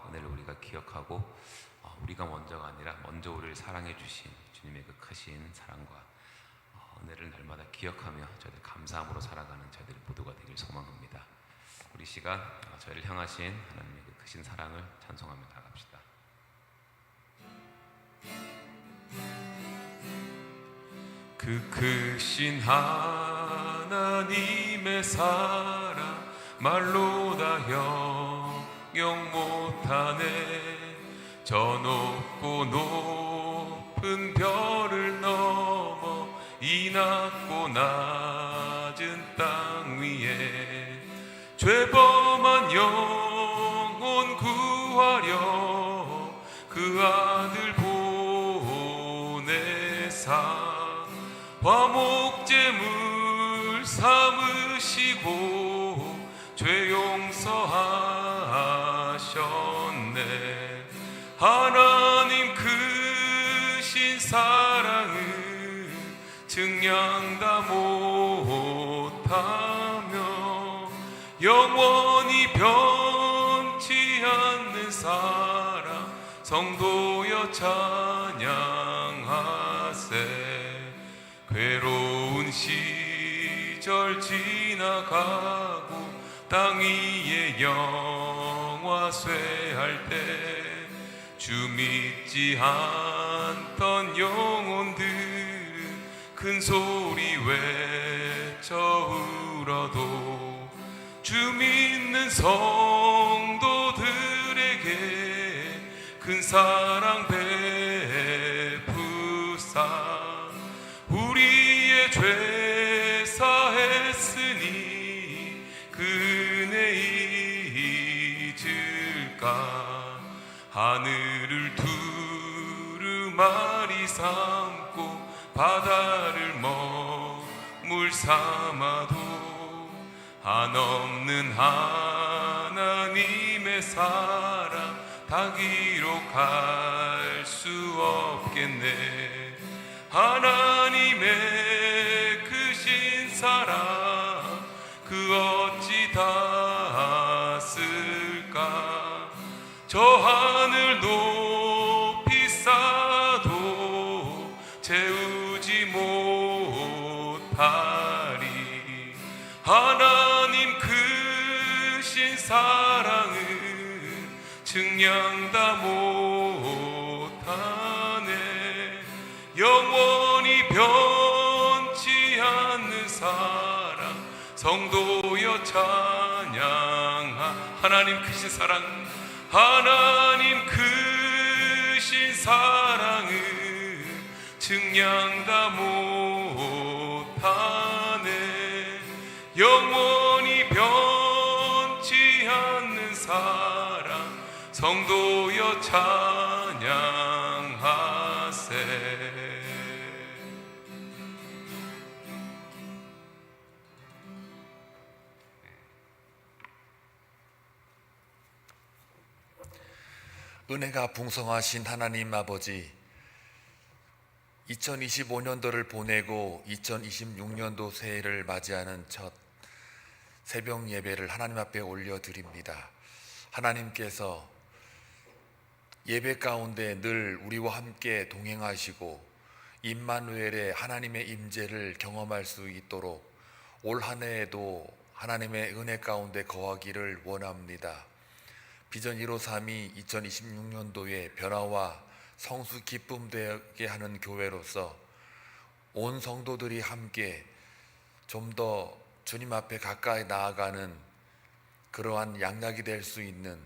은혜를 우리가 기억하고 우리가 먼저가 아니라 먼저 우리를 사랑해 주신 주님의 그 크신 사랑과 은혜를 날마다 기억하며 저희들 감사함으로 살아가는 저희들 모두가 되길 소망합니다. 우리 시간 저희를 향하신 하나님의 그 크신 사랑을 찬송하며 나갑시다. 그 크신 하나님의 사랑 말로 다 형용 못하네. 저 높고 높은 별을 넘어 이 낮고 낮은 땅 위에 죄범한 영혼 구하려 그 아들 보내사 화목제물 삼으시고 죄 용서하셨네. 하나님 크신 사랑을 증량 다 못하며 영원히 변치 않는 사랑 성도여 찬양하세. 괴로운 시절 지나가고 땅 위에 영화 쇠할 때 주 믿지 않던 영혼들은 큰 소리 외쳐 울어도 주 믿는 성도들에게 큰 사랑 베푸사 우리의 죄 사했으니 그 은혜 잊을까. 하늘을 두루마리 삼고 바다를 먹물 삼아도 한없는 하나님의 사랑 다 기록할 수 없겠네. 하나님의 크신 사랑 그 어찌 다 쓸까. 저 하늘 높이 쌓아도 채우지 못하리. 하나님 크신 사랑은 증량 다 못하네. 영원히 변치 않는 사랑 성도여 찬양하. 하나님 크신 사랑 하나님 크신 사랑은 증량 다 못하네. 영원히 변치 않는 사랑 성도여 찬양하세. 은혜가 풍성하신 하나님 아버지, 2025년도를 보내고 2026년도 새해를 맞이하는 첫 새벽 예배를 하나님 앞에 올려드립니다. 하나님께서 예배 가운데 늘 우리와 함께 동행하시고 임마누엘의 하나님의 임재를 경험할 수 있도록 올 한 해에도 하나님의 은혜 가운데 거하기를 원합니다. 비전 153이 2026년도에 변화와 성수 기쁨 되게 하는 교회로서 온 성도들이 함께 좀 더 주님 앞에 가까이 나아가는 그러한 양약이 될 수 있는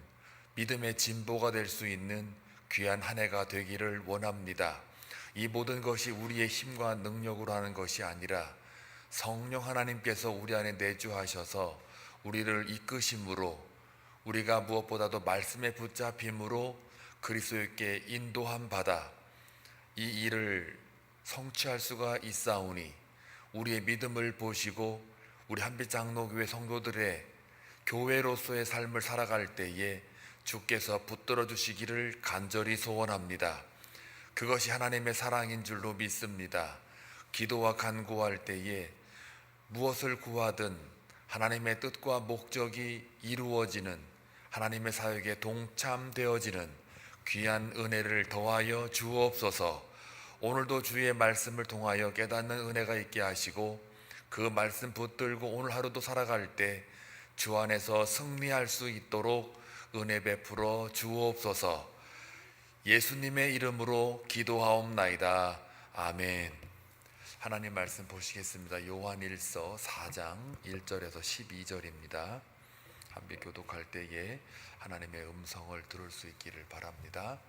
믿음의 진보가 될 수 있는 귀한 한 해가 되기를 원합니다. 이 모든 것이 우리의 힘과 능력으로 하는 것이 아니라 성령 하나님께서 우리 안에 내주하셔서 우리를 이끄심으로 우리가 무엇보다도 말씀에 붙잡힘으로 그리스도께 인도함 받아 이 일을 성취할 수가 있사오니 우리의 믿음을 보시고 우리 한빛장로교회 성도들의 교회로서의 삶을 살아갈 때에 주께서 붙들어 주시기를 간절히 소원합니다. 그것이 하나님의 사랑인 줄로 믿습니다. 기도와 간구할 때에 무엇을 구하든 하나님의 뜻과 목적이 이루어지는 하나님의 사역에 동참되어지는 귀한 은혜를 더하여 주옵소서. 오늘도 주의 말씀을 통하여 깨닫는 은혜가 있게 하시고 그 말씀 붙들고 오늘 하루도 살아갈 때 주 안에서 승리할 수 있도록 은혜 베풀어 주옵소서. 예수님의 이름으로 기도하옵나이다. 아멘. 하나님 말씀 보시겠습니다. 요한일서 4장 1절에서 12절입니다. 함께 교독할 때에 하나님의 음성을 들을 수 있기를 바랍니다.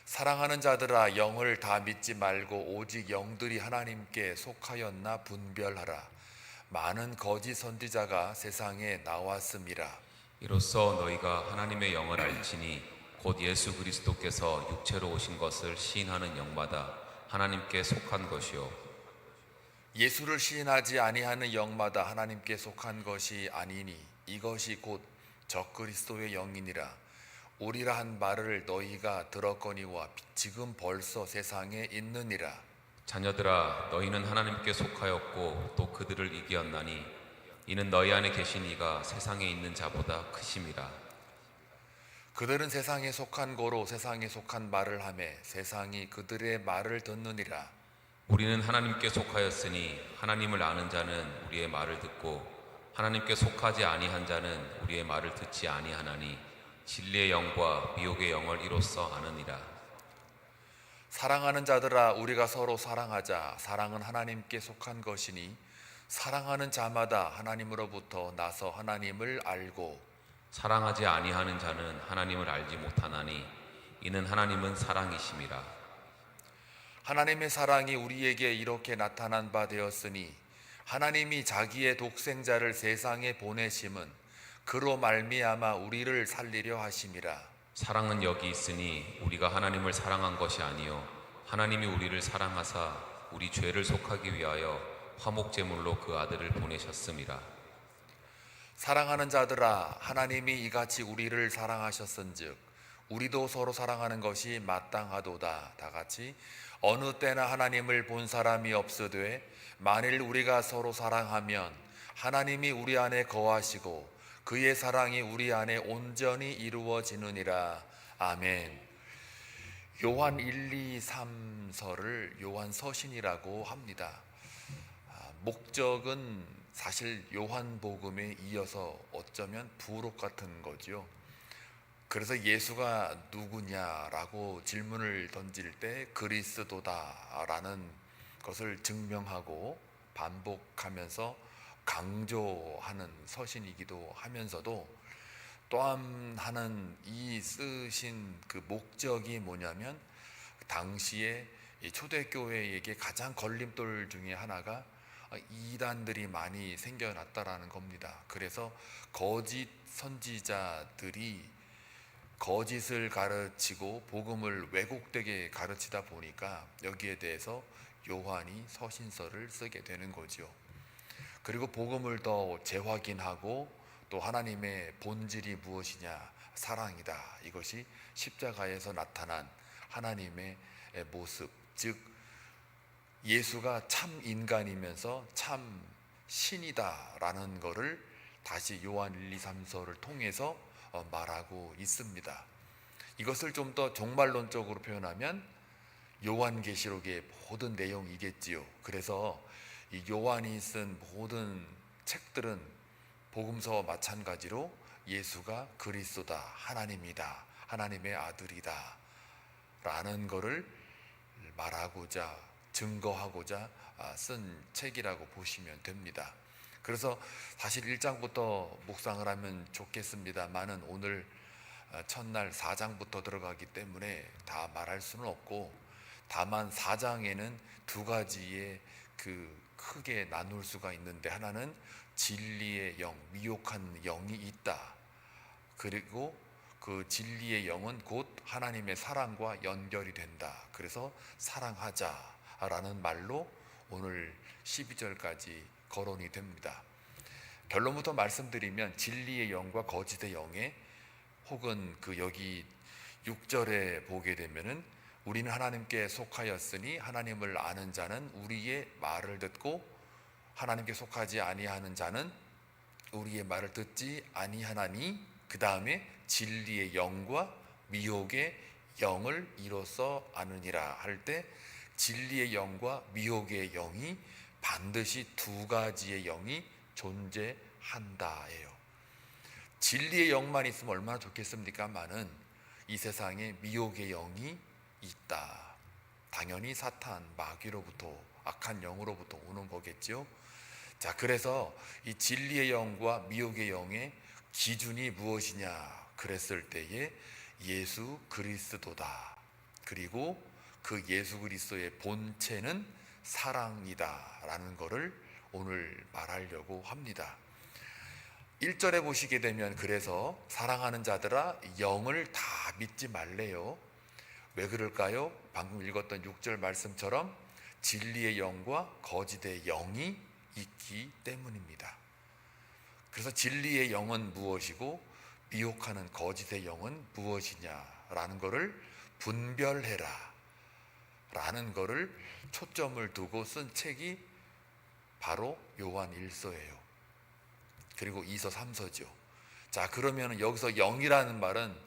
사랑하는 자들아, 영을 다 믿지 말고 오직 영들이 하나님께 속하였나 분별하라. 많은 거짓 선지자가 세상에 나왔음이라. 이로써 너희가 하나님의 영을 알지니 곧 예수 그리스도께서 육체로 오신 것을 시인하는 영마다 하나님께 속한 것이요 예수를 시인하지 아니하는 영마다 하나님께 속한 것이 아니니 이것이 곧 적그리스도의 영이니라. 우리라 한 말을 너희가 들었거니와 지금 벌써 세상에 있느니라. 자녀들아, 너희는 하나님께 속하였고 또 그들을 이기었나니 이는 너희 안에 계신 이가 세상에 있는 자보다 크심이라. 그들은 세상에 속한 거로 세상에 속한 말을 하며 세상이 그들의 말을 듣느니라. 우리는 하나님께 속하였으니 하나님을 아는 자는 우리의 말을 듣고 하나님께 속하지 아니한 자는 우리의 말을 듣지 아니하나니 진리의 영과 미혹의 영을 이로써 아느니라. 사랑하는 자들아, 우리가 서로 사랑하자. 사랑은 하나님께 속한 것이니 사랑하는 자마다 하나님으로부터 나서 하나님을 알고 사랑하지 아니하는 자는 하나님을 알지 못하나니 이는 하나님은 사랑이심이라. 하나님의 사랑이 우리에게 이렇게 나타난 바 되었으니 하나님이 자기의 독생자를 세상에 보내심은 그로 말미암아 우리를 살리려 하심이라. 사랑은 여기 있으니 우리가 하나님을 사랑한 것이 아니요 하나님이 우리를 사랑하사 우리 죄를 속하기 위하여 화목제물로 그 아들을 보내셨음이라. 사랑하는 자들아, 하나님이 이같이 우리를 사랑하셨은즉 우리도 서로 사랑하는 것이 마땅하도다. 다같이 어느 때나 하나님을 본 사람이 없으되 만일 우리가 서로 사랑하면 하나님이 우리 안에 거하시고 그의 사랑이 우리 안에 온전히 이루어지느니라. 아멘. 요한 1, 2, 3서를 요한 서신이라고 합니다. 목적은 사실 요한복음에 이어서 어쩌면 부록 같은 거죠. 그래서 예수가 누구냐라고 질문을 던질 때 그리스도다라는 것을 증명하고 반복하면서 강조하는 서신이기도 하면서도 또한 하는 이 쓰신 그 목적이 뭐냐면 당시에 이 초대교회에게 가장 걸림돌 중에 하나가 이단들이 많이 생겨났다라는 겁니다. 그래서 거짓 선지자들이 거짓을 가르치고 복음을 왜곡되게 가르치다 보니까 여기에 대해서 요한이 서신서를 쓰게 되는 거죠. 그리고 복음을 더 재확인하고 또 하나님의 본질이 무엇이냐, 사랑이다. 이것이 십자가에서 나타난 하나님의 모습, 즉 예수가 참 인간이면서 참 신이다라는 것을 다시 요한 1, 2, 3서를 통해서 말하고 있습니다. 이것을 좀 더 종말론적으로 표현하면 요한계시록의 모든 내용이겠지요. 그래서 이 요한이 쓴 모든 책들은 복음서와 마찬가지로 예수가 그리스도다, 하나님이다, 하나님의 아들이다 라는 것을 말하고자 증거하고자 쓴 책이라고 보시면 됩니다. 그래서 사실 1장부터 묵상을 하면 좋겠습니다만은 오늘 첫날 4장부터 들어가기 때문에 다 말할 수는 없고, 다만 4장에는 두 가지의 크게 나눌 수가 있는데, 하나는 진리의 영, 미혹한 영이 있다. 그리고 그 진리의 영은 곧 하나님의 사랑과 연결이 된다. 그래서 사랑하자라는 말로 오늘 12절까지 거론이 됩니다. 결론부터 말씀드리면 진리의 영과 거짓의 영에, 혹은 여기 6절에 보게 되면은 우리는 하나님께 속하였으니 하나님을 아는 자는 우리의 말을 듣고 하나님께 속하지 아니하는 자는 우리의 말을 듣지 아니하나니, 그 다음에 진리의 영과 미혹의 영을 이로써 아느니라 할 때 진리의 영과 미혹의 영이 반드시 두 가지의 영이 존재한다예요. 진리의 영만 있으면 얼마나 좋겠습니까만은 이 세상에 미혹의 영이 있다. 당연히 사탄, 마귀로부터, 악한 영으로부터 오는 거겠죠. 자, 그래서 이 진리의 영과 미혹의 영의 기준이 무엇이냐 그랬을 때에 예수 그리스도다. 그리고 그 예수 그리스도의 본체는 사랑이다 라는 것을 오늘 말하려고 합니다. 1절에 보시게 되면 그래서 사랑하는 자들아 영을 다 믿지 말래요. 왜 그럴까요? 방금 읽었던 6절 말씀처럼 진리의 영과 거짓의 영이 있기 때문입니다. 그래서 진리의 영은 무엇이고 미혹하는 거짓의 영은 무엇이냐라는 것을 분별해라 라는 것을 초점을 두고 쓴 책이 바로 요한 1서예요. 그리고 2서 3서죠. 자, 그러면 여기서 영이라는 말은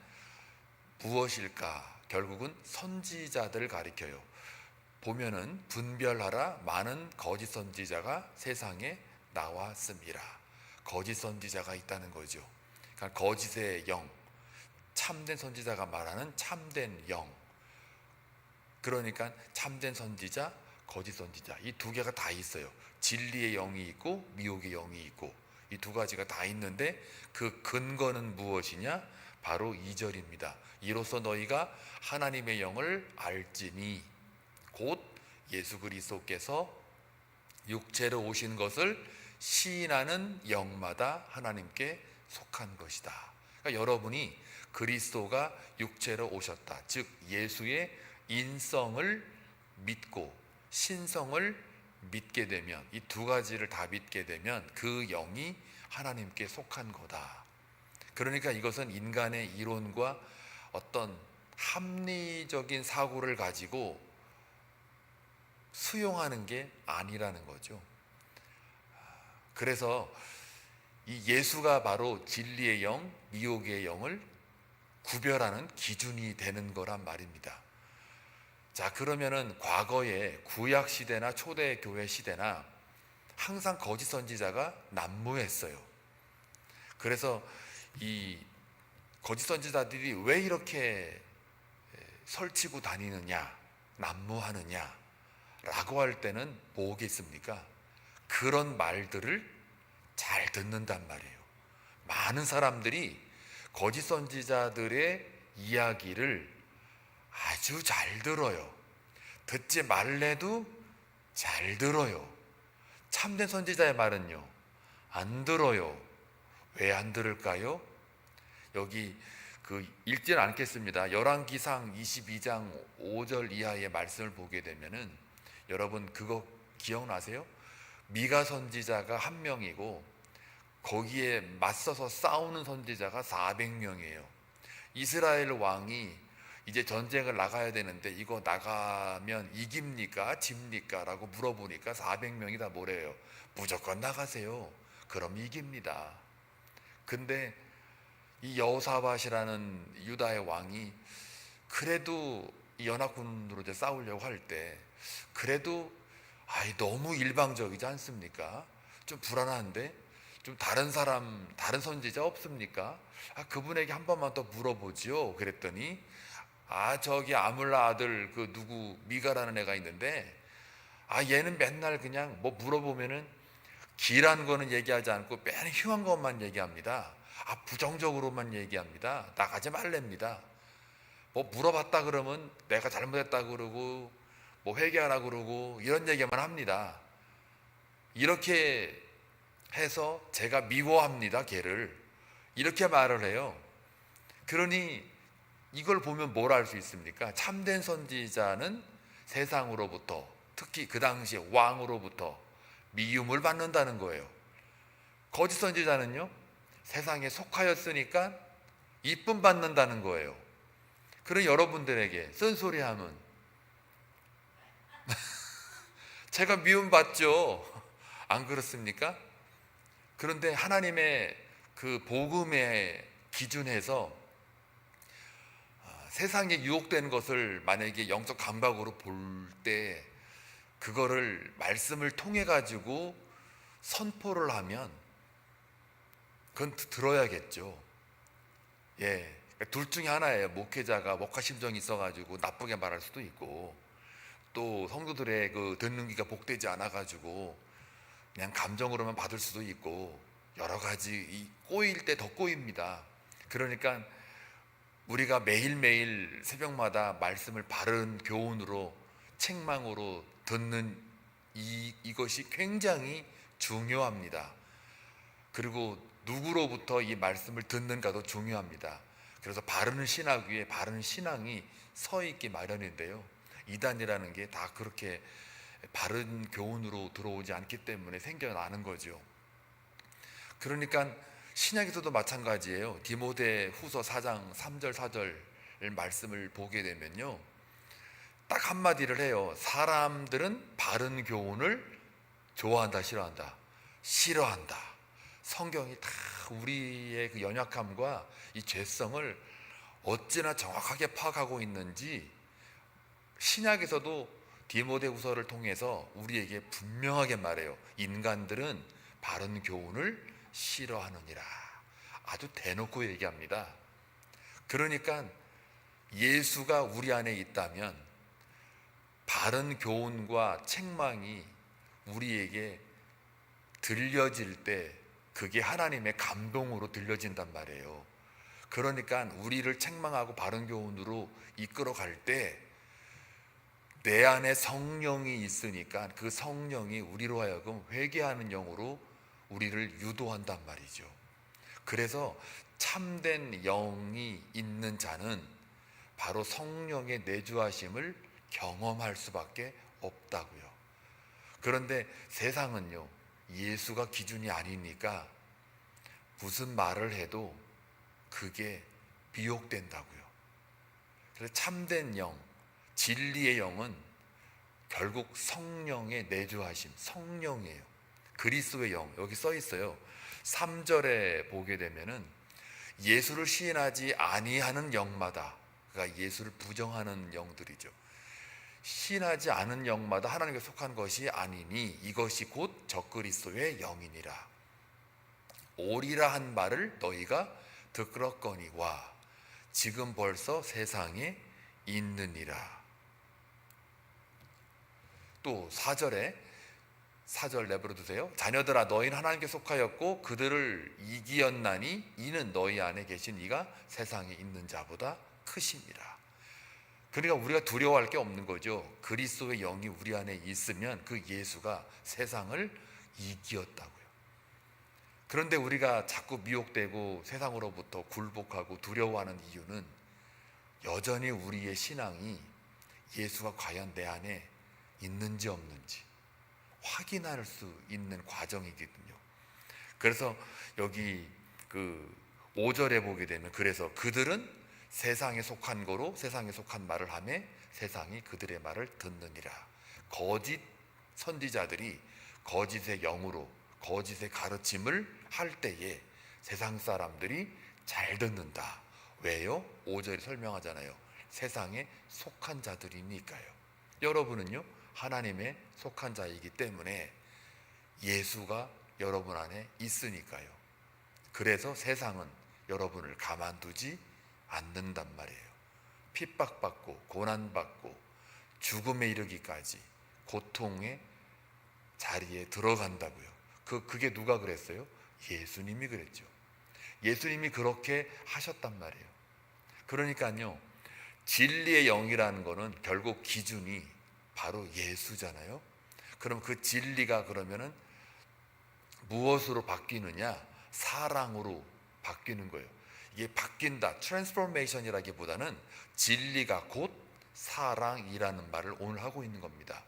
무엇일까? 결국은 선지자들을 가리켜요. 보면은 분별하라, 많은 거짓 선지자가 세상에 나왔습니다. 거짓 선지자가 있다는 거죠. 그러니까 거짓의 영, 참된 선지자가 말하는 참된 영. 그러니까 참된 선지자, 거짓 선지자 이 두 개가 다 있어요. 진리의 영이 있고 미혹의 영이 있고 이 두 가지가 다 있는데 그 근거는 무엇이냐? 바로 2절입니다. 이로써 너희가 하나님의 영을 알지니 곧 예수 그리스도께서 육체로 오신 것을 시인하는 영마다 하나님께 속한 것이다. 그러니까 여러분이 그리스도가 육체로 오셨다, 즉 예수의 인성을 믿고 신성을 믿게 되면, 이 두 가지를 다 믿게 되면 그 영이 하나님께 속한 거다. 그러니까 이것은 인간의 이론과 어떤 합리적인 사고를 가지고 수용하는 게 아니라는 거죠. 그래서 이 예수가 바로 진리의 영, 미혹의 영을 구별하는 기준이 되는 거란 말입니다. 자, 그러면은 과거에 구약 시대나 초대 교회 시대나 항상 거짓 선지자가 난무했어요. 그래서 이 거짓 선지자들이 왜 이렇게 설치고 다니느냐, 난무하느냐 라고 할 때는 뭐겠습니까? 그런 말들을 잘 듣는단 말이에요. 많은 사람들이 거짓 선지자들의 이야기를 아주 잘 들어요. 듣지 말래도 잘 들어요. 참된 선지자의 말은요, 안 들어요. 왜 안 들을까요? 여기 읽지는 않겠습니다. 열왕기상 22장 5절 이하의 말씀을 보게 되면은 여러분 그거 기억나세요? 미가 선지자가 한 명이고 거기에 맞서서 싸우는 선지자가 400명이에요. 이스라엘 왕이 이제 전쟁을 나가야 되는데 이거 나가면 이깁니까? 집니까? 라고 물어보니까 400명이 다 뭐래요? 무조건 나가세요. 그럼 이깁니다. 근데 이 여호사밧이라는 유다의 왕이 그래도 연합군으로 이제 싸우려고 할 때 그래도 너무 일방적이지 않습니까? 좀 불안한데 좀 다른 선지자 없습니까? 그분에게 한 번만 더 물어보지요. 그랬더니 저기 아물라 아들 그 누구 미가라는 애가 있는데 얘는 맨날 그냥 뭐 물어보면은 길한 거는 얘기하지 않고 맨 흉한 것만 얘기합니다. 부정적으로만 얘기합니다. 나가지 말랍니다. 뭐 물어봤다 그러면 내가 잘못했다 그러고 뭐 회개하라 그러고 이런 얘기만 합니다. 이렇게 해서 제가 미워합니다. 걔를 이렇게 말을 해요. 그러니 이걸 보면 뭘 알 수 있습니까? 참된 선지자는 세상으로부터, 특히 그 당시에 왕으로부터 미움을 받는다는 거예요. 거짓 선지자는요, 세상에 속하였으니까 이쁨 받는다는 거예요. 그런 여러분들에게 쓴소리하면 제가 미움 받죠. 안 그렇습니까? 그런데 하나님의 그 복음의 기준에서 세상에 유혹되는 것을 만약에 영적 감각으로 볼 때 그거를 말씀을 통해 가지고 선포를 하면 그건 들어야겠죠. 예, 그러니까 둘 중에 하나예요. 목회자가 목화심정이 있어가지고 나쁘게 말할 수도 있고, 또 성도들의 그 듣는 귀가 복되지 않아가지고 그냥 감정으로만 받을 수도 있고, 여러 가지 꼬일 때 더 꼬입니다. 그러니까 우리가 매일매일 새벽마다 말씀을 바른 교훈으로 책망으로 듣는 이것이 굉장히 중요합니다. 그리고 누구로부터 이 말씀을 듣는가도 중요합니다. 그래서 바른 신학 위에 바른 신앙이 서 있기 마련인데요, 이단이라는 게 다 그렇게 바른 교훈으로 들어오지 않기 때문에 생겨나는 거죠. 그러니까 신약에서도 마찬가지예요. 디모데 후서 4장 3절 4절 말씀을 보게 되면요, 딱 한마디를 해요. 사람들은 바른 교훈을 좋아한다, 싫어한다? 싫어한다. 성경이 다 우리의 그 연약함과 이 죄성을 어찌나 정확하게 파악하고 있는지 신약에서도 디모데후서를 통해서 우리에게 분명하게 말해요. 인간들은 바른 교훈을 싫어하느니라. 아주 대놓고 얘기합니다. 그러니까 예수가 우리 안에 있다면 바른 교훈과 책망이 우리에게 들려질 때 그게 하나님의 감동으로 들려진단 말이에요. 그러니까 우리를 책망하고 바른 교훈으로 이끌어 갈 때 내 안에 성령이 있으니까 그 성령이 우리로 하여금 회개하는 영으로 우리를 유도한단 말이죠. 그래서 참된 영이 있는 자는 바로 성령의 내주하심을 경험할 수밖에 없다고요. 그런데 세상은요, 예수가 기준이 아니니까 무슨 말을 해도 그게 미혹된다고요. 그래서 참된 영, 진리의 영은 결국 성령의 내주하심, 성령이에요. 그리스도의 영, 여기 써 있어요. 3절에 보게 되면은 예수를 시인하지 아니하는 영마다, 그러니까 예수를 부정하는 영들이죠. 시인하지 않은 영마다 하나님께 속한 것이 아니니 이것이 곧 적그리스도의 영이니라. 오리라 한 말을 너희가 듣거니와 지금 벌써 세상에 있느니라. 또 4절 내버려 두세요. 자녀들아, 너희는 하나님께 속하였고 그들을 이기었나니 이는 너희 안에 계신 이가 세상에 있는 자보다 크심이라. 그러니까 우리가 두려워할 게 없는 거죠. 그리스도의 영이 우리 안에 있으면 그 예수가 세상을 이기었다고요. 그런데 우리가 자꾸 미혹되고 세상으로부터 굴복하고 두려워하는 이유는 여전히 우리의 신앙이 예수가 과연 내 안에 있는지 없는지 확인할 수 있는 과정이거든요. 그래서 여기 그 5절에 보게 되면, 그래서 그들은 세상에 속한 거로 세상에 속한 말을 하며 세상이 그들의 말을 듣느니라. 거짓 선지자들이 거짓의 영으로 거짓의 가르침을 할 때에 세상 사람들이 잘 듣는다. 왜요? 5절이 설명하잖아요. 세상에 속한 자들이니까요. 여러분은요, 하나님의 속한 자이기 때문에 예수가 여러분 안에 있으니까요. 그래서 세상은 여러분을 가만두지 않는단 말이에요. 핍박받고 고난받고 죽음에 이르기까지 고통의 자리에 들어간다고요. 그게 누가 그랬어요? 예수님이 그랬죠. 예수님이 그렇게 하셨단 말이에요. 그러니까요, 진리의 영이라는 거는 결국 기준이 바로 예수잖아요. 그럼 그 진리가 그러면은 무엇으로 바뀌느냐? 사랑으로 바뀌는 거예요. 이게 바뀐다, 트랜스포메이션이라기보다는 진리가 곧 사랑이라는 말을 오늘 하고 있는 겁니다.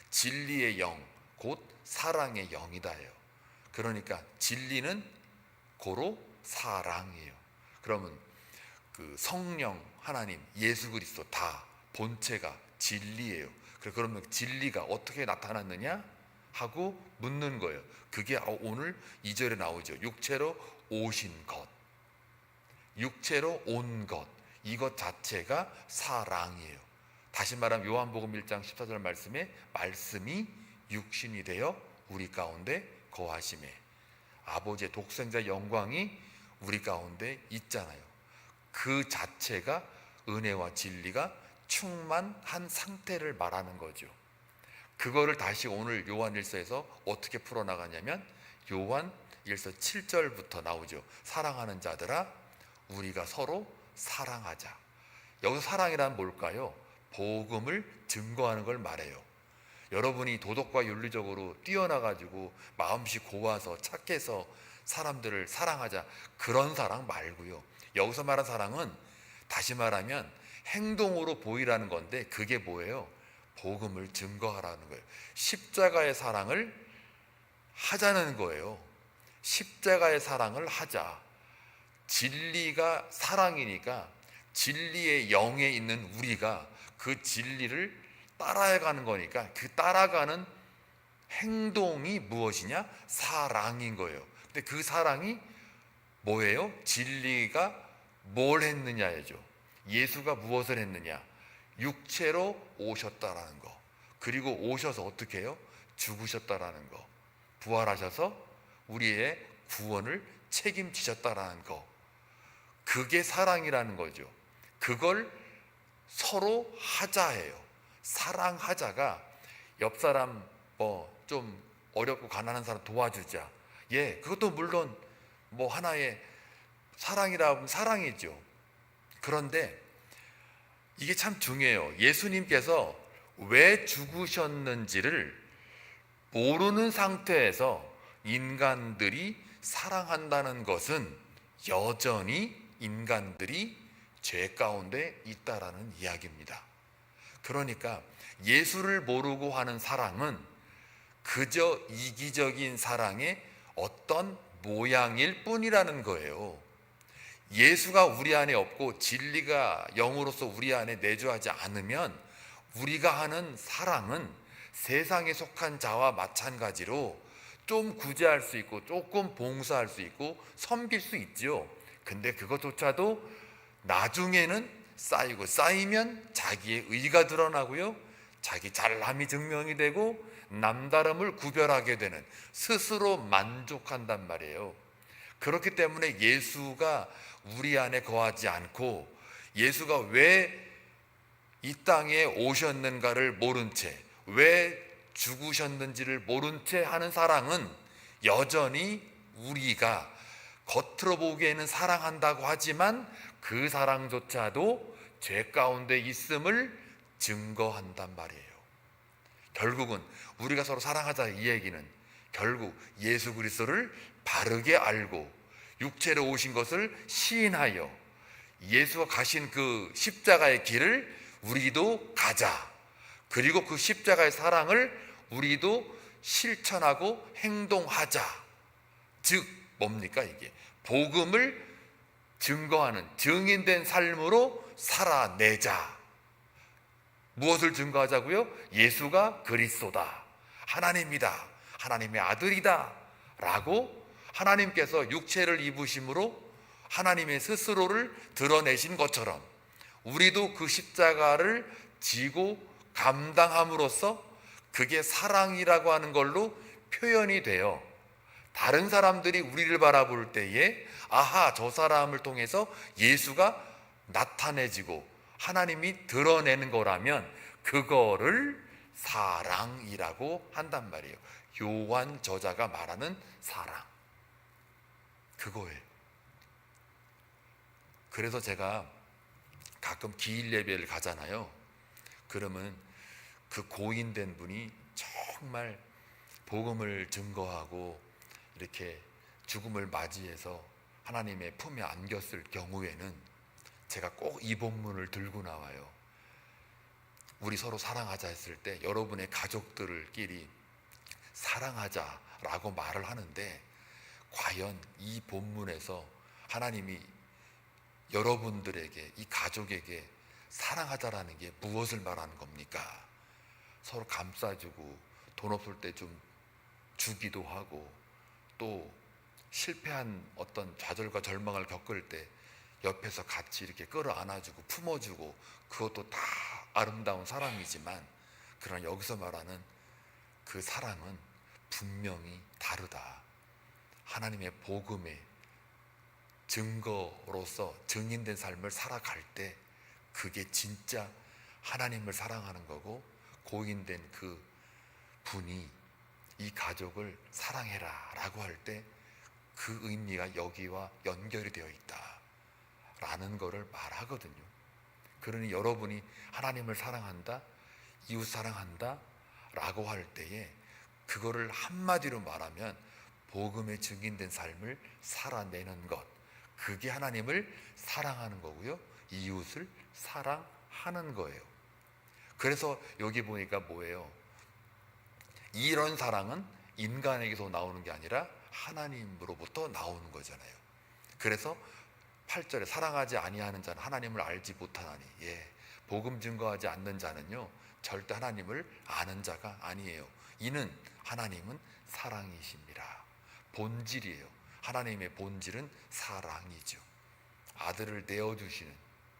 진리의 영, 곧 사랑의 영이다예요. 그러니까 진리는 고로 사랑이에요. 그러면 그 성령, 하나님, 예수 그리스도 다 본체가 진리예요. 그러면 진리가 어떻게 나타났느냐 하고 묻는 거예요. 그게 오늘 2절에 나오죠. 육체로 오신 것, 육체로 온 것. 이것 자체가 사랑이에요. 다시 말하면 요한복음 1장 14절 말씀에 말씀이 육신이 되어 우리 가운데 거하심에 아버지의 독생자 영광이 우리 가운데 있잖아요. 그 자체가 은혜와 진리가 충만한 상태를 말하는 거죠. 그거를 다시 오늘 요한일서에서 어떻게 풀어나가냐면 요한일서 7절부터 나오죠. 사랑하는 자들아 우리가 서로 사랑하자. 여기서 사랑이란 뭘까요? 복음을 증거하는 걸 말해요. 여러분이 도덕과 윤리적으로 뛰어나가지고 마음씨 고와서 착해서 사람들을 사랑하자 그런 사랑 말고요. 여기서 말한 사랑은 다시 말하면 행동으로 보이라는 건데 그게 뭐예요? 복음을 증거하라는 거예요. 십자가의 사랑을 하자는 거예요. 십자가의 사랑을 하자. 진리가 사랑이니까 진리의 영에 있는 우리가 그 진리를 따라가는 거니까 그 따라가는 행동이 무엇이냐? 사랑인 거예요. 근데 그 사랑이 뭐예요? 진리가 뭘 했느냐죠. 예수가 무엇을 했느냐? 육체로 오셨다라는 거. 그리고 오셔서 어떻게 해요? 죽으셨다라는 거. 부활하셔서 우리의 구원을 책임지셨다라는 거. 그게 사랑이라는 거죠. 그걸 서로 하자예요. 사랑하자가 옆 사람 좀 어렵고 가난한 사람 도와주자. 예, 그것도 물론 하나의 사랑이라 하면 사랑이죠. 그런데 이게 참 중요해요. 예수님께서 왜 죽으셨는지를 모르는 상태에서 인간들이 사랑한다는 것은 여전히 인간들이 죄 가운데 있다라는 이야기입니다. 그러니까 예수를 모르고 하는 사랑은 그저 이기적인 사랑의 어떤 모양일 뿐이라는 거예요. 예수가 우리 안에 없고 진리가 영으로서 우리 안에 내주하지 않으면 우리가 하는 사랑은 세상에 속한 자와 마찬가지로 좀 구제할 수 있고 조금 봉사할 수 있고 섬길 수 있죠. 근데 그것조차도 나중에는 쌓이면 자기의 의가 드러나고요, 자기 잘남이 증명이 되고 남다름을 구별하게 되는, 스스로 만족한단 말이에요. 그렇기 때문에 예수가 우리 안에 거하지 않고 예수가 왜 이 땅에 오셨는가를 모른 채, 왜 죽으셨는지를 모른 채 하는 사랑은 여전히 우리가 겉으로 보기에는 사랑한다고 하지만 그 사랑조차도 죄 가운데 있음을 증거한단 말이에요. 결국은 우리가 서로 사랑하자 이 얘기는 결국 예수 그리스도를 바르게 알고 육체로 오신 것을 시인하여 예수가 가신 그 십자가의 길을 우리도 가자. 그리고 그 십자가의 사랑을 우리도 실천하고 행동하자. 즉 뭡니까 이게? 복음을 증거하는 증인된 삶으로 살아내자. 무엇을 증거하자고요? 예수가 그리스도다, 하나님이다, 하나님의 아들이다 라고 하나님께서 육체를 입으심으로 하나님의 스스로를 드러내신 것처럼 우리도 그 십자가를 지고 감당함으로써 그게 사랑이라고 하는 걸로 표현이 돼요. 다른 사람들이 우리를 바라볼 때에 아하, 저 사람을 통해서 예수가 나타내지고 하나님이 드러내는 거라면 그거를 사랑이라고 한단 말이에요. 요한 저자가 말하는 사랑, 그거예요. 그래서 제가 가끔 기일 예배를 가잖아요. 그러면 그 고인된 분이 정말 복음을 증거하고 이렇게 죽음을 맞이해서 하나님의 품에 안겼을 경우에는 제가 꼭 이 본문을 들고 나와요. 우리 서로 사랑하자 했을 때 여러분의 가족들끼리 사랑하자라고 말을 하는데 과연 이 본문에서 하나님이 여러분들에게, 이 가족에게 사랑하자라는 게 무엇을 말하는 겁니까? 서로 감싸주고 돈 없을 때 좀 주기도 하고 또 실패한 어떤 좌절과 절망을 겪을 때 옆에서 같이 이렇게 끌어안아주고 품어주고, 그것도 다 아름다운 사랑이지만, 그러나 여기서 말하는 그 사랑은 분명히 다르다. 하나님의 복음의 증거로서 증인된 삶을 살아갈 때 그게 진짜 하나님을 사랑하는 거고, 고인된 그 분이 이 가족을 사랑해라 라고 할 때 그 의미가 여기와 연결이 되어 있다 라는 거를 말하거든요. 그러니 여러분이 하나님을 사랑한다, 이웃 사랑한다 라고 할 때에 그거를 한마디로 말하면 복음에 증인된 삶을 살아내는 것, 그게 하나님을 사랑하는 거고요, 이웃을 사랑하는 거예요. 그래서 여기 보니까 뭐예요? 이런 사랑은 인간에게서 나오는 게 아니라 하나님으로부터 나오는 거잖아요. 그래서 8절에 사랑하지 아니하는 자는 하나님을 알지 못하나니, 복음 증거하지 않는 자는요 절대 하나님을 아는 자가 아니에요. 이는 하나님은 사랑이십니다. 본질이에요. 하나님의 본질은 사랑이죠. 아들을 내어주시는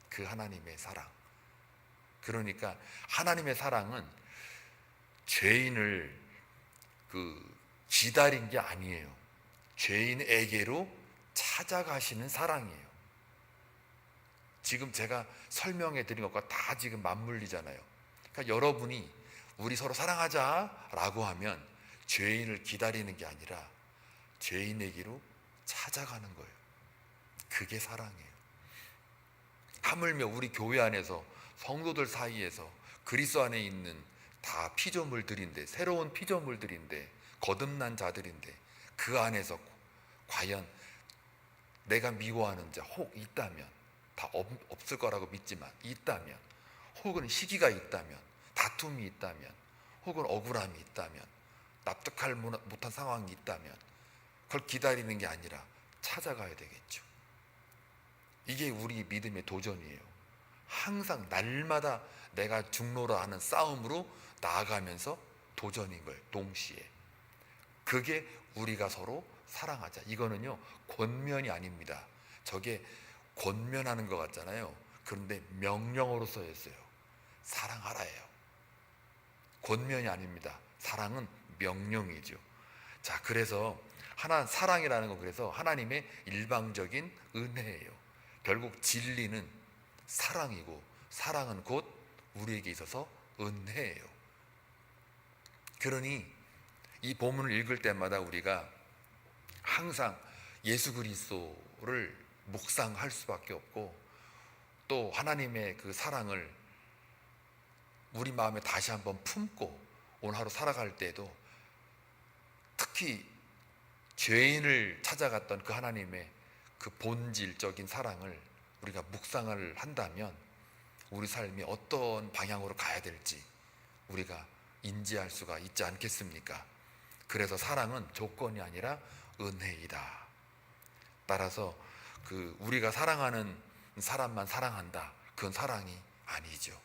그 하나님의 사랑. 그러니까 하나님의 사랑은 죄인을 기다린 게 아니에요. 죄인에게로 찾아가시는 사랑이에요. 지금 제가 설명해 드린 것과 다 지금 맞물리잖아요. 그러니까 여러분이 우리 서로 사랑하자 라고 하면 죄인을 기다리는 게 아니라 죄인에게로 찾아가는 거예요. 그게 사랑이에요. 하물며 우리 교회 안에서 성도들 사이에서 그리스도 안에 있는 다 피조물들인데, 새로운 피조물들인데, 거듭난 자들인데, 그 안에서 과연 내가 미워하는 자 혹 있다면, 다 없을 거라고 믿지만 있다면, 혹은 시기가 있다면, 다툼이 있다면, 혹은 억울함이 있다면, 납득할 못한 상황이 있다면 그걸 기다리는 게 아니라 찾아가야 되겠죠. 이게 우리 믿음의 도전이에요. 항상 날마다 내가 중로라 하는 싸움으로 나아가면서 도전인 거예요. 동시에. 그게 우리가 서로 사랑하자. 이거는요 권면이 아닙니다. 저게 권면하는 것 같잖아요. 그런데 명령어로 써있어요. 사랑하라예요. 권면이 아닙니다. 사랑은 명령이죠. 자, 그래서 사랑이라는 건 그래서 하나님의 일방적인 은혜예요. 결국 진리는 사랑이고, 사랑은 곧 우리에게 있어서 은혜예요. 그러니 이 본문을 읽을 때마다 우리가 항상 예수 그리스도를 묵상할 수밖에 없고, 또 하나님의 그 사랑을 우리 마음에 다시 한번 품고 오늘 하루 살아갈 때에도, 특히 죄인을 찾아갔던 그 하나님의 그 본질적인 사랑을 우리가 묵상을 한다면 우리 삶이 어떤 방향으로 가야 될지 우리가 인지할 수가 있지 않겠습니까? 그래서 사랑은 조건이 아니라 은혜이다. 따라서 우리가 사랑하는 사람만 사랑한다, 그건 사랑이 아니죠.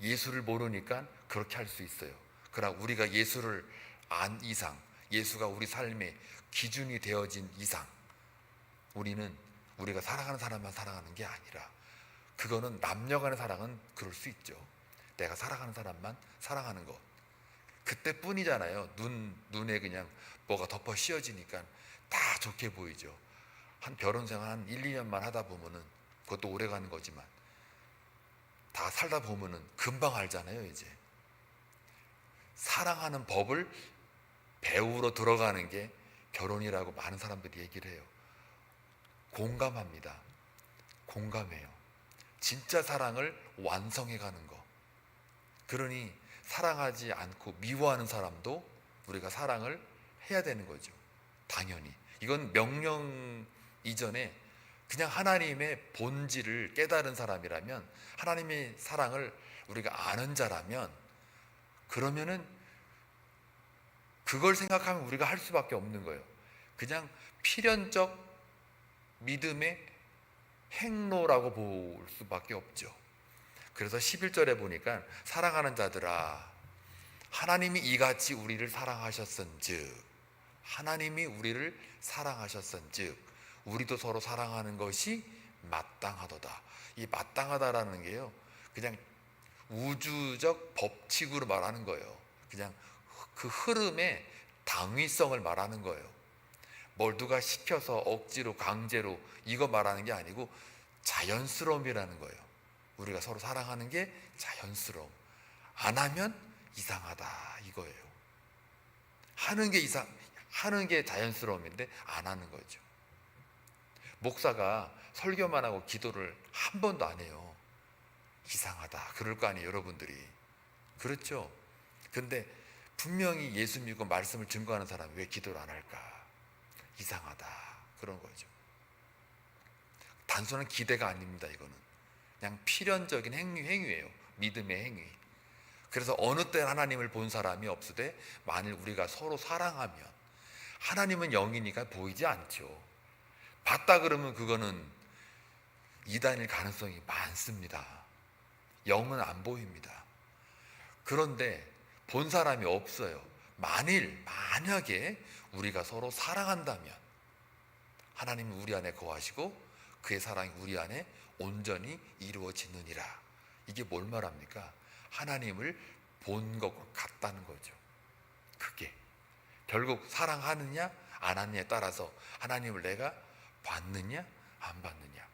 예수를 모르니까 그렇게 할 수 있어요. 그러나 우리가 예수를 안 이상, 예수가 우리 삶의 기준이 되어진 이상, 우리는 우리가 사랑하는 사람만 사랑하는 게 아니라, 그거는 남녀 간의 사랑은 그럴 수 있죠. 내가 사랑하는 사람만 사랑하는 것, 그때뿐이잖아요. 눈에 그냥 뭐가 덮어 씌워지니까 다 좋게 보이죠. 한 결혼 생활 한 1, 2년만 하다 보면은, 그것도 오래 가는 거지만 다 살다 보면은 금방 알잖아요. 이제 사랑하는 법을 배우러 들어가는 게 결혼이라고 많은 사람들이 얘기를 해요. 공감합니다. 공감해요. 진짜 사랑을 완성해 가는 거. 그러니 사랑하지 않고 미워하는 사람도 우리가 사랑을 해야 되는 거죠. 당연히. 이건 명령 이전에 그냥 하나님의 본질을 깨달은 사람이라면, 하나님의 사랑을 우리가 아는 자라면, 그러면은 그걸 생각하면 우리가 할 수밖에 없는 거예요. 그냥 필연적 믿음의 행로라고 볼 수밖에 없죠. 그래서 11절에 보니까 사랑하는 자들아, 하나님이 이같이 우리를 사랑하셨은즉, 하나님이 우리를 사랑하셨은즉 우리도 서로 사랑하는 것이 마땅하도다. 이 마땅하다라는 게요, 그냥 우주적 법칙으로 말하는 거예요. 그냥 그 흐름의 당위성을 말하는 거예요. 뭘 누가 시켜서 억지로 강제로 이거 말하는 게 아니고 자연스러움이라는 거예요. 우리가 서로 사랑하는 게 자연스러움. 안 하면 이상하다 이거예요. 하는 게 자연스러움인데 안 하는 거죠. 목사가 설교만 하고 기도를 한 번도 안 해요. 이상하다 그럴 거 아니에요, 여러분들이. 그렇죠? 근데 분명히 예수 믿고 말씀을 증거하는 사람이 왜 기도를 안 할까? 이상하다 그런 거죠. 단순한 기대가 아닙니다. 이거는 그냥 필연적인 행위예요. 믿음의 행위. 그래서 어느 때 하나님을 본 사람이 없으되 만일 우리가 서로 사랑하면, 하나님은 영이니까 보이지 않죠. 봤다 그러면 그거는 이단일 가능성이 많습니다. 영은 안 보입니다. 그런데 본 사람이 없어요. 만약에 우리가 서로 사랑한다면 하나님은 우리 안에 거하시고 그의 사랑이 우리 안에 온전히 이루어지느니라. 이게 뭘 말합니까? 하나님을 본 것과 같다는 거죠. 그게 결국 사랑하느냐 안 하느냐에 따라서 하나님을 내가 받느냐 안 받느냐,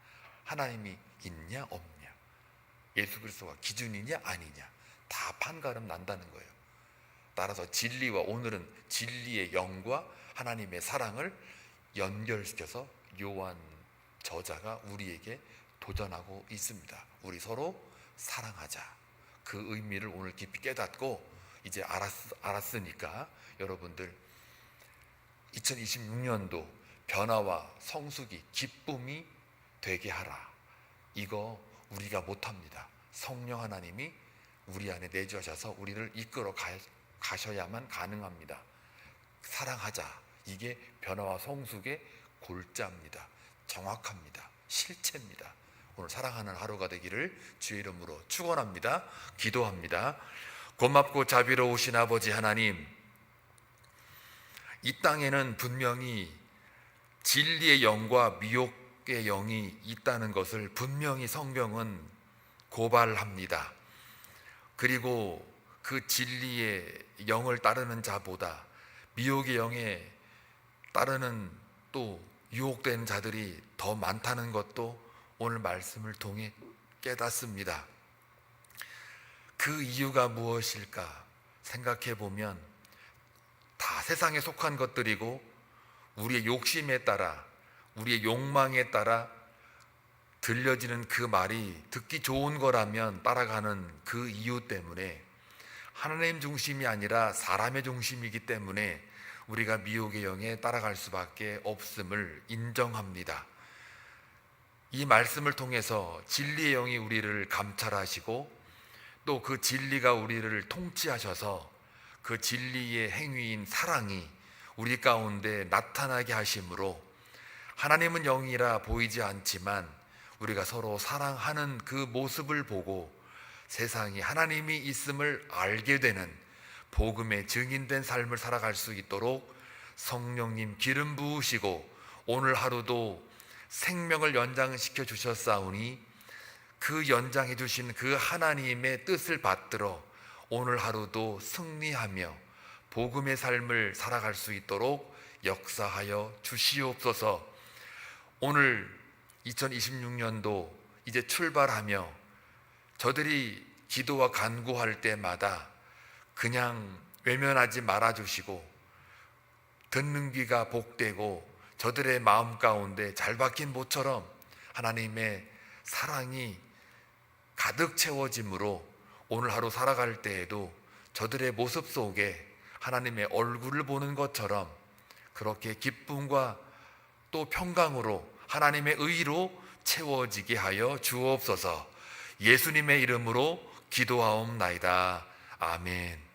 하나님이 있냐 없냐, 예수 그리스도가 기준이냐 아니냐, 다 판가름 난다는 거예요. 따라서 진리와, 오늘은 진리의 영과 하나님의 사랑을 연결시켜서 요한 저자가 우리에게 도전하고 있습니다. 우리 서로 사랑하자. 그 의미를 오늘 깊이 깨닫고 이제 알았으니까 여러분들 2026년도 변화와 성숙이 기쁨이 되게 하라. 이거 우리가 못합니다. 성령 하나님이 우리 안에 내주하셔서 우리를 이끌어 가셔야만 가능합니다. 사랑하자. 이게 변화와 성숙의 골자입니다. 정확합니다. 실체입니다. 오늘 사랑하는 하루가 되기를 주의 이름으로 축원합니다. 기도합니다. 고맙고 자비로우신 아버지 하나님, 이 땅에는 분명히 진리의 영과 미혹의 영이 있다는 것을 분명히 성경은 고발합니다. 그리고 그 진리의 영을 따르는 자보다 미혹의 영에 따르는 또 유혹된 자들이 더 많다는 것도 오늘 말씀을 통해 깨닫습니다. 그 이유가 무엇일까 생각해 보면 다 세상에 속한 것들이고 우리의 욕심에 따라, 우리의 욕망에 따라 들려지는 그 말이 듣기 좋은 거라면 따라가는 그 이유 때문에, 하나님 중심이 아니라 사람의 중심이기 때문에 우리가 미혹의 영에 따라갈 수밖에 없음을 인정합니다. 이 말씀을 통해서 진리의 영이 우리를 감찰하시고 또 그 진리가 우리를 통치하셔서 그 진리의 행위인 사랑이 우리 가운데 나타나게 하심으로, 하나님은 영이라 보이지 않지만 우리가 서로 사랑하는 그 모습을 보고 세상이 하나님이 있음을 알게 되는 복음의 증인된 삶을 살아갈 수 있도록 성령님 기름 부으시고 오늘 하루도 생명을 연장시켜 주셨사오니 그 연장해 주신 그 하나님의 뜻을 받들어 오늘 하루도 승리하며 복음의 삶을 살아갈 수 있도록 역사하여 주시옵소서. 오늘 2026년도 이제 출발하며 저들이 기도와 간구할 때마다 그냥 외면하지 말아주시고 듣는 귀가 복되고 저들의 마음 가운데 잘 박힌 모처럼 하나님의 사랑이 가득 채워짐으로 오늘 하루 살아갈 때에도 저들의 모습 속에 하나님의 얼굴을 보는 것처럼 그렇게 기쁨과 또 평강으로 하나님의 의로 채워지게 하여 주옵소서. 예수님의 이름으로 기도하옵나이다. 아멘.